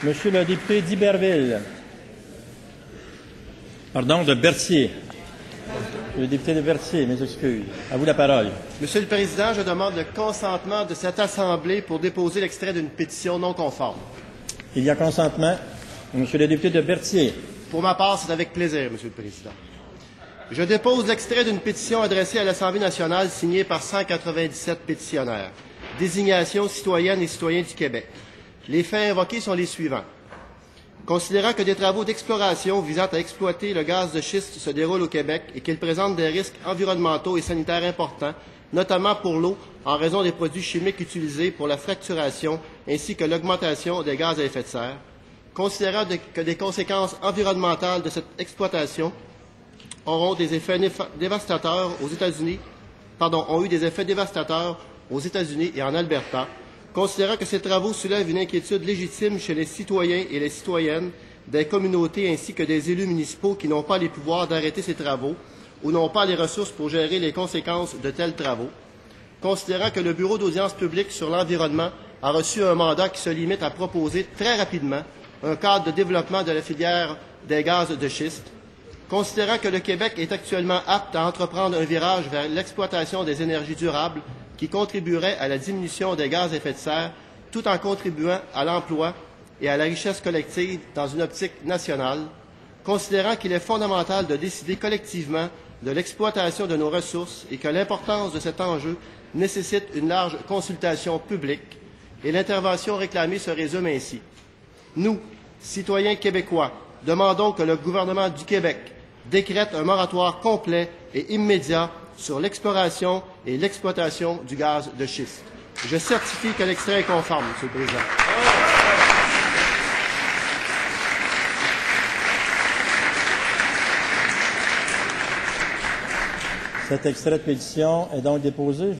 Monsieur le député d'Iberville. Pardon, de Berthier. Le député de Berthier, mes excuses. À vous la parole. Monsieur le Président, je demande le consentement de cette Assemblée pour déposer l'extrait d'une pétition non conforme. Il y a consentement. Monsieur le député de Berthier. Pour ma part, c'est avec plaisir, Monsieur le Président. Je dépose l'extrait d'une pétition adressée à l'Assemblée nationale signée par 197 pétitionnaires. Désignation citoyennes et citoyens du Québec. Les faits invoqués sont les suivants. Considérant que des travaux d'exploration visant à exploiter le gaz de schiste se déroulent au Québec et qu'ils présentent des risques environnementaux et sanitaires importants, notamment pour l'eau, en raison des produits chimiques utilisés pour la fracturation ainsi que l'augmentation des gaz à effet de serre, considérant que des conséquences environnementales de cette exploitation ont eu des effets dévastateurs aux États-Unis et en Alberta, considérant que ces travaux soulèvent une inquiétude légitime chez les citoyens et les citoyennes des communautés ainsi que des élus municipaux qui n'ont pas les pouvoirs d'arrêter ces travaux ou n'ont pas les ressources pour gérer les conséquences de tels travaux, considérant que le Bureau d'audience publique sur l'environnement a reçu un mandat qui se limite à proposer très rapidement un cadre de développement de la filière des gaz de schiste, considérant que le Québec est actuellement apte à entreprendre un virage vers l'exploitation des énergies durables qui contribuerait à la diminution des gaz à effet de serre, tout en contribuant à l'emploi et à la richesse collective dans une optique nationale, considérant qu'il est fondamental de décider collectivement de l'exploitation de nos ressources et que l'importance de cet enjeu nécessite une large consultation publique, et l'intervention réclamée se résume ainsi. Nous, citoyens québécois, demandons que le gouvernement du Québec décrète un moratoire complet et immédiat sur l'exploration et l'exploitation du gaz de schiste. Je certifie que l'extrait est conforme, Monsieur le Président. Cet extrait de pétition est donc déposé.